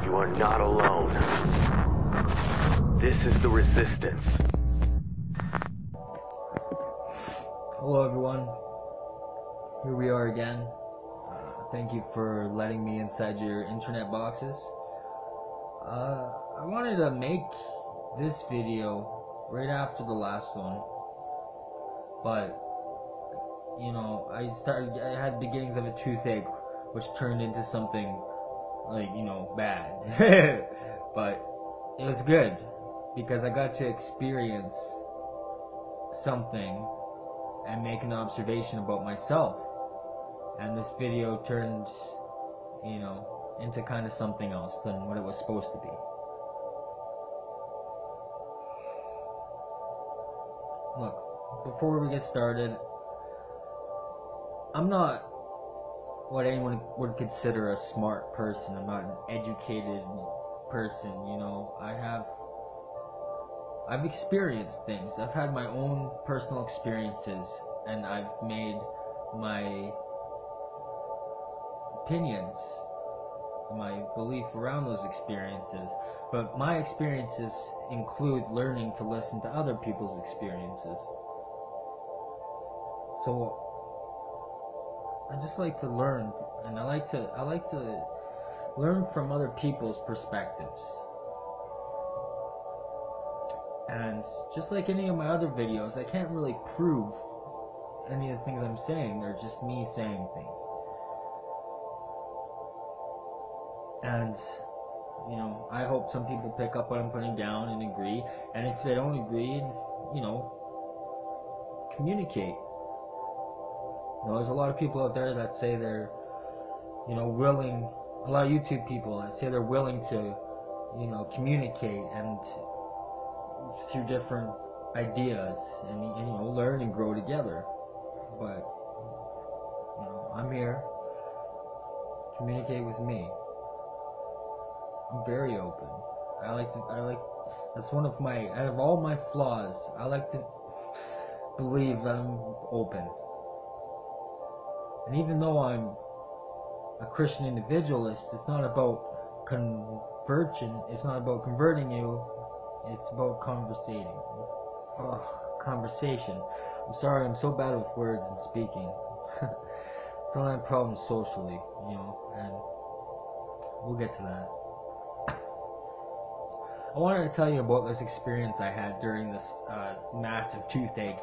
You are not alone. This is the resistance. Hello everyone, here we are again. Thank you for letting me inside your internet boxes. I wanted to make this video right after the last one, but you know, I had beginnings of a toothache which turned into something like, you know, bad. But it was good because I got to experience something and make an observation about myself, and this video turned, you know, into kind of something else than what it was supposed to be. Look, before we get started, I'm not what anyone would consider a smart person. I'm not an educated person, you know. I've experienced things. I've had my own personal experiences, and I've made my opinions, my belief around those experiences. But my experiences include learning to listen to other people's experiences. So I just like to learn, and I like to learn from other people's perspectives. And just like any of my other videos, I can't really prove any of the things I'm saying. They're just me saying things. And, you know, I hope some people pick up what I'm putting down and agree. And if they don't agree, you know, communicate. You know, there's a lot of people out there that say they're, you know, willing, a lot of YouTube people that say they're willing to, you know, communicate and through different ideas and you know, learn and grow together. But, you know, I'm here. Communicate with me. I'm very open. That's one of my, out of all my flaws, I like to believe that I'm open. And even though I'm a Christian individualist, it's not about conversion, it's not about converting you, it's about conversating. Conversation. I'm sorry, I'm so bad with words and speaking. Don't have problems socially, you know, and we'll get to that. I wanted to tell you about this experience I had during this massive toothache,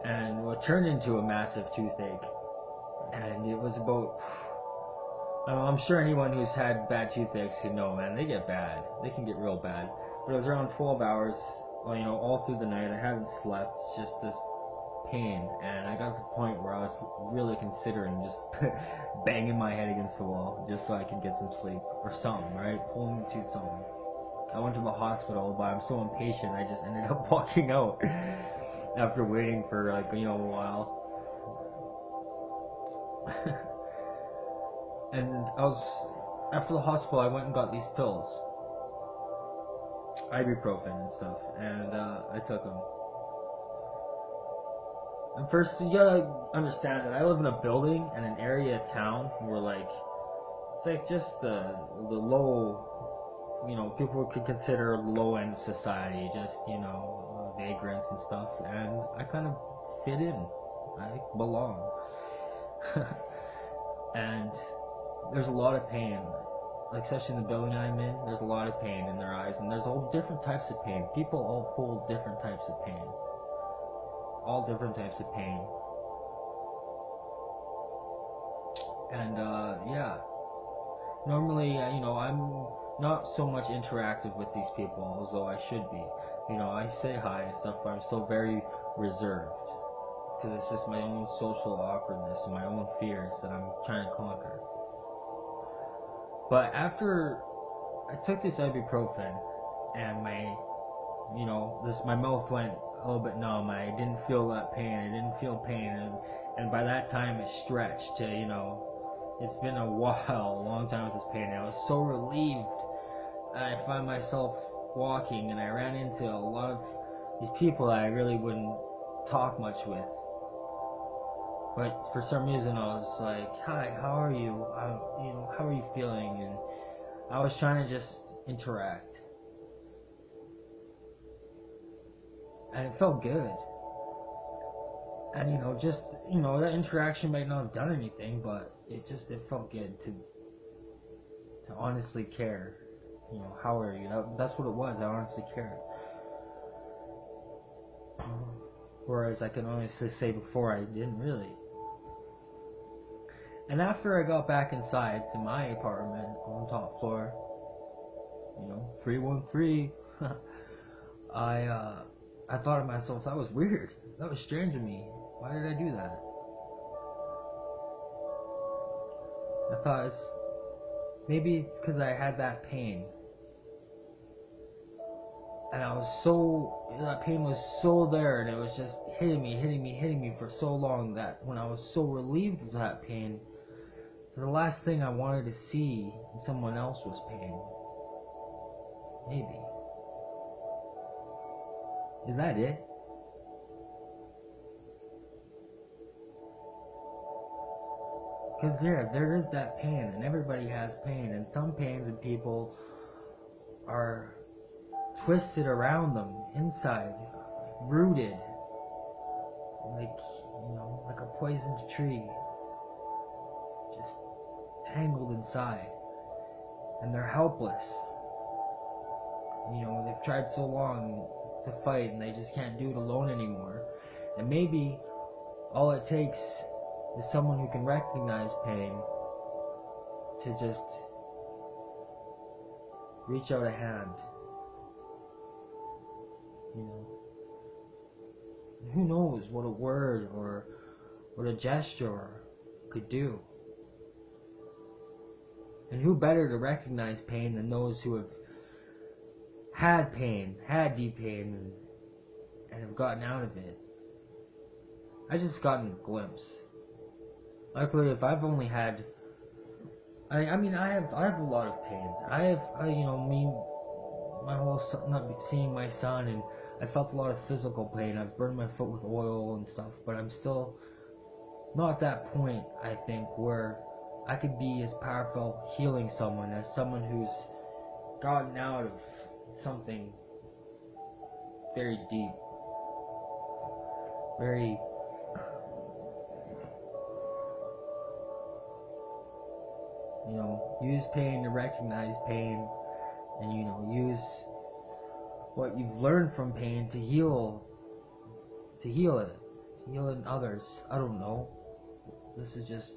and what turned into a massive toothache. And it was about, I'm sure anyone who's had bad toothaches can know, man, they get bad. They can get real bad. But it was around 12 hours, well, you know, all through the night. I hadn't slept, just this pain. And I got to the point where I was really considering just banging my head against the wall just so I could get some sleep or something, right? Pulling me to something. I went to the hospital, but I'm so impatient, I just ended up walking out after waiting for, like, you know, a while. And after the hospital, I went and got these pills, ibuprofen and stuff, and I took them. And first, you gotta understand that I live in a building and an area of town where, like, it's like just the low, you know, people could consider low end of society, just, you know, vagrants and stuff, and I kind of fit in. I belong. And there's a lot of pain, like, especially in the building I'm in. There's a lot of pain in their eyes, and there's all different types of pain. People all hold different types of pain, all different types of pain. And yeah, normally, you know, I'm not so much interactive with these people, although I should be. You know, I say hi and stuff, but I'm still very reserved, because it's just my own social awkwardness and my own fears that I'm trying to conquer. But after I took this ibuprofen, and my mouth went a little bit numb. I didn't feel that pain. I didn't feel pain, and by that time it stretched to, you know, it's been a while, a long time with this pain. And I was so relieved. And I found myself walking, and I ran into a lot of these people that I really wouldn't talk much with. But for some reason I was like, hi, how are you? You know, how are you feeling? And I was trying to just interact. And it felt good. And just that interaction might not have done anything, but it felt good to honestly care. How are you? That's what it was. I honestly cared. Whereas I can honestly say before I didn't really. And after I got back inside to my apartment on top floor, 313, I thought to myself, that was weird. That was strange to me. Why did I do that? I thought maybe it's because I had that pain. And that pain was so there, and it was just hitting me for so long that when I was so relieved of that pain, the last thing I wanted to see in someone else was pain. Maybe. Is that it? Because there is that pain, and everybody has pain, and some pains in people are twisted around them, inside, rooted, like a poisoned tree, just tangled inside, and they're helpless. They've tried so long to fight, and they just can't do it alone anymore. And maybe all it takes is someone who can recognize pain to just reach out a hand. Who knows what a word or what a gesture could do? And who better to recognize pain than those who have had pain, had deep pain, and have gotten out of it? I just gotten a glimpse. Luckily, if I've only had, I have a lot of pains. My whole not seeing my son, and I felt a lot of physical pain. I've burned my foot with oil and stuff, but I'm still not at that point, I think, where I could be as powerful healing someone as someone who's gotten out of something very deep, very use pain to recognize pain, and use what you've learned from pain to heal it in others. I don't know. This is just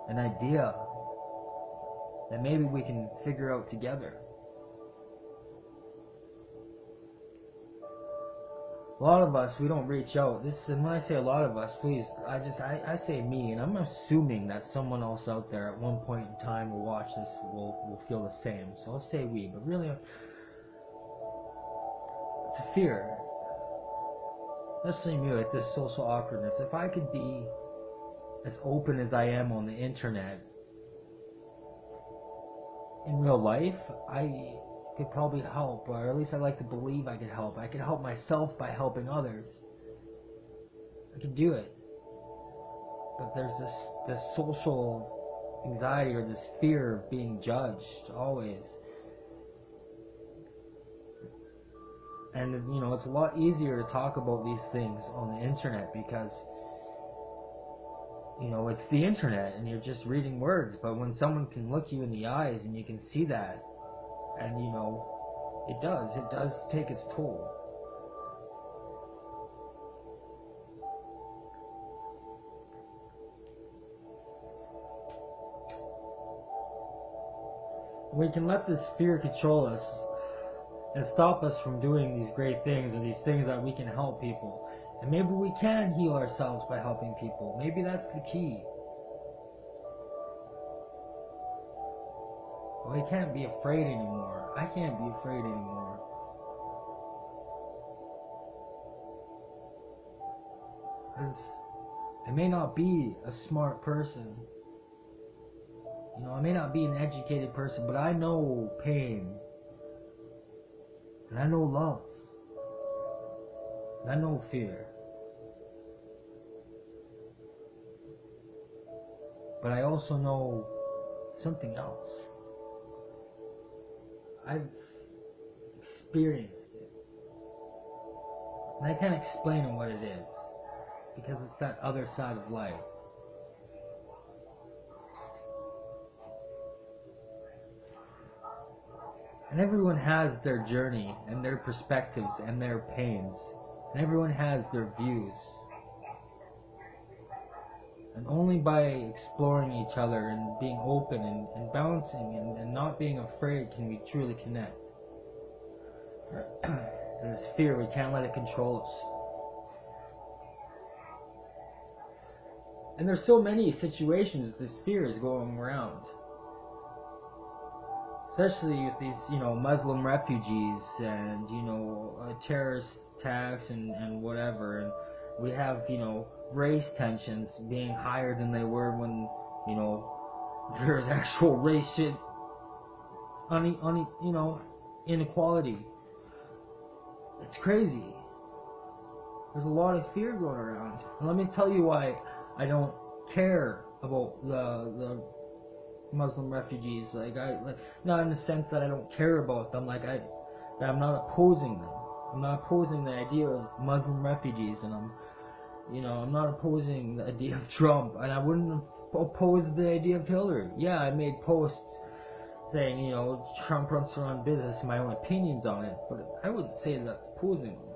an idea that maybe we can figure out together. A lot of us, we don't reach out. And when I say a lot of us, please, I say me, and I'm assuming that someone else out there at one point in time will watch this, will feel the same. So I'll say we, but really, it's a fear. Especially me with this social awkwardness. If I could be as open as I am on the internet, in real life, I could probably help, or at least I like to believe I could help. I could help myself by helping others. I could do it. But there's this social anxiety or this fear of being judged, always. And, it's a lot easier to talk about these things on the internet because, it's the internet and you're just reading words. But when someone can look you in the eyes and you can see that, and, it does take its toll. We can let this fear control us and stop us from doing these great things and these things that we can help people. And maybe we can heal ourselves by helping people. Maybe that's the key. We can't be afraid anymore. I can't be afraid anymore. Because I may not be a smart person. I may not be an educated person, but I know pain. And I know love. And I know fear. But I also know something else. I've experienced it. And I can't explain what it is, because it's that other side of life. And everyone has their journey and their perspectives and their pains. And everyone has their views. And only by exploring each other and being open and balancing and not being afraid can we truly connect. And this fear, we can't let it control us. And there's so many situations this fear is going around. Especially with these, Muslim refugees and, terrorist attacks and whatever. And we have, race tensions being higher than they were when, there's actual race shit, inequality. It's crazy. There's a lot of fear going around. And let me tell you why I don't care about the Muslim refugees. Not in the sense that I don't care about them, that I'm not opposing them. I'm not opposing the idea of Muslim refugees, and I'm not opposing the idea of Trump, and I wouldn't oppose the idea of Hillary. Yeah, I made posts saying, Trump runs their own business and my own opinions on it, but I wouldn't say that's opposing them.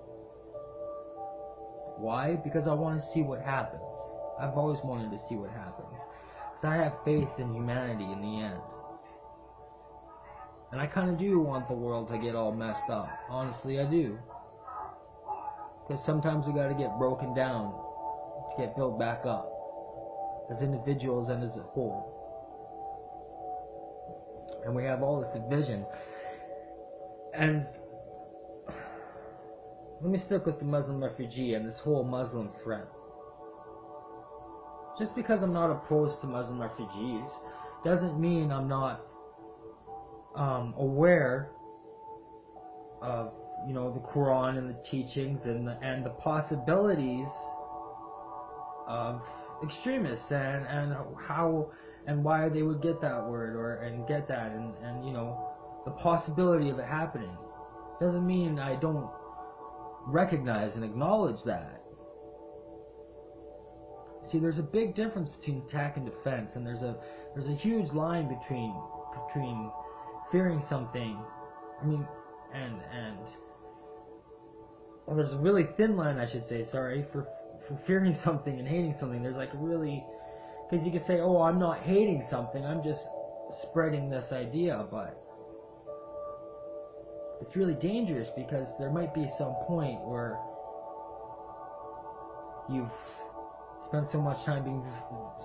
Why? Because I want to see what happens. I've always wanted to see what happens. Because I have faith in humanity in the end. And I kind of do want the world to get all messed up. Honestly, I do. Because sometimes we got to get broken down to get built back up. As individuals and as a whole. And we have all this division. And let me stick with the Muslim refugee and this whole Muslim threat. Just because I'm not opposed to Muslim refugees doesn't mean I'm not aware of the Quran and the teachings and the possibilities of extremists and how and why they would get that word and get that and the possibility of it happening. Doesn't mean I don't recognize and acknowledge that. See, there's a big difference between attack and defense, and there's a huge line between fearing something, or there's a really thin line, I should say, for fearing something and hating something. There's because you can say, oh, I'm not hating something, I'm just spreading this idea, but it's really dangerous because there might be some point where you've spent so much time being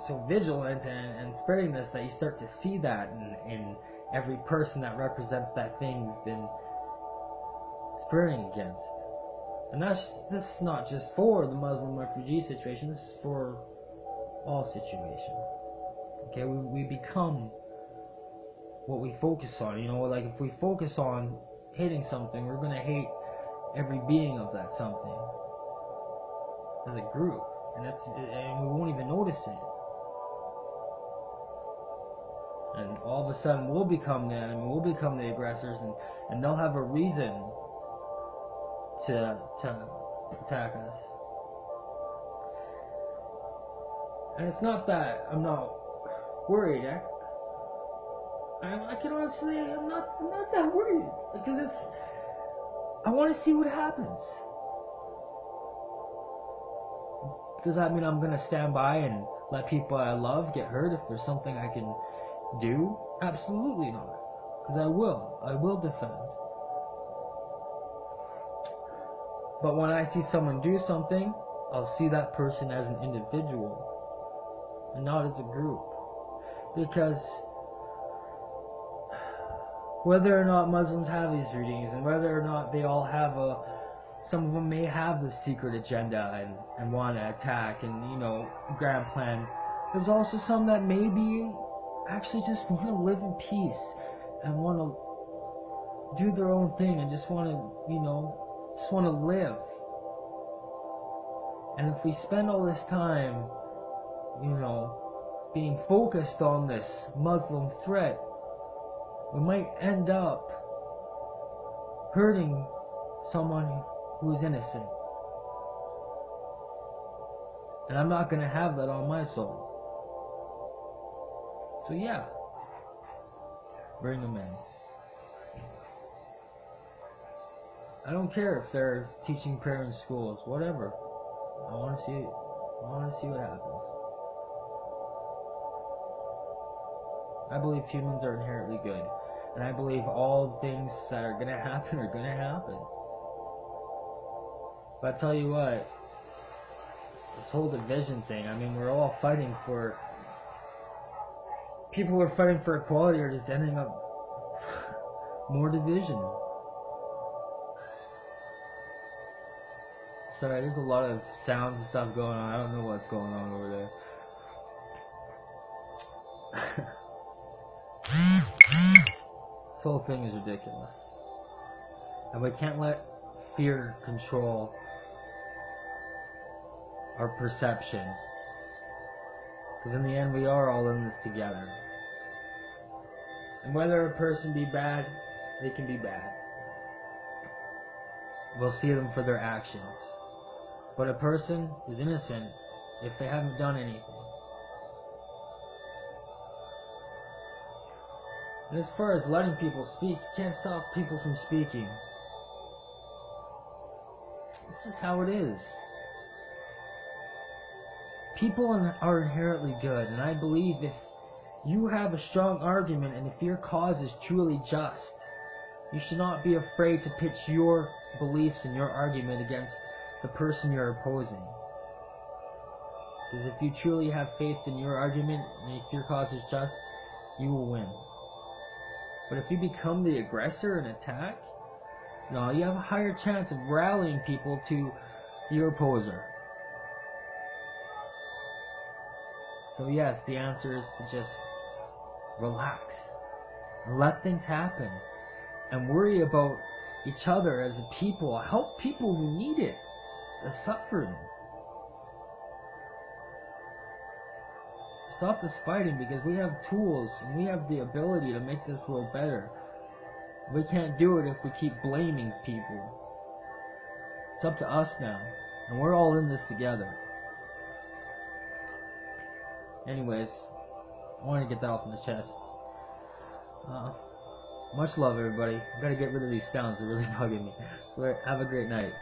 so vigilant and spreading this that you start to see that in every person that represents that thing you've been spreading against. And this is not just for the Muslim refugee situation, this is for all situations. Okay, we become what we focus on. If we focus on hating something, we're going to hate every being of that something as a group. And we won't even notice it. And all of a sudden we'll become the enemy, we'll become the aggressors, and they'll have a reason to attack us. And it's not that I'm not worried. I can honestly, I'm not that worried, because I want to see what happens. Does that mean I'm going to stand by and let people I love get hurt if there's something I can do? Absolutely not. Because I will defend. But when I see someone do something, I'll see that person as an individual and not as a group. Because whether or not Muslims have these readings, and whether or not they all have some of them may have this secret agenda and want to attack and, grand plan. There's also some that maybe actually just want to live in peace and want to do their own thing and just want to live. And if we spend all this time, being focused on this Muslim threat, we might end up hurting someone who is innocent. And I'm not gonna have that on my soul. So yeah, bring them in. I don't care if they're teaching prayer in schools, whatever. I want to see it. I want to see what happens. I believe humans are inherently good, and I believe all things that are gonna happen are gonna happen. But I tell you what, this whole division thing. I mean, we're all fighting for. People who are fighting for equality are just ending up more division. Sorry, there's a lot of sounds and stuff going on. I don't know what's going on over there. This whole thing is ridiculous. And we can't let fear control our perception. Because in the end, we are all in this together. And whether a person be bad, they can be bad. We'll see them for their actions. But a person is innocent if they haven't done anything. And as far as letting people speak, you can't stop people from speaking. This is how it is. People are inherently good, and I believe if you have a strong argument and if your cause is truly just, you should not be afraid to pitch your beliefs and your argument against the person you're opposing. Because if you truly have faith in your argument and if your cause is just, you will win. But if you become the aggressor and attack, no, you have a higher chance of rallying people to your opposer. So yes, the answer is to just relax and let things happen and worry about each other as a people. Help people who need it, the suffering. Stop this fighting, because we have tools and we have the ability to make this world better. We can't do it if we keep blaming people. It's up to us now, and we're all in this together. Anyways, I want to get that off my chest. Much love, everybody. I gotta get rid of these sounds, they're really bugging me. So have a great night.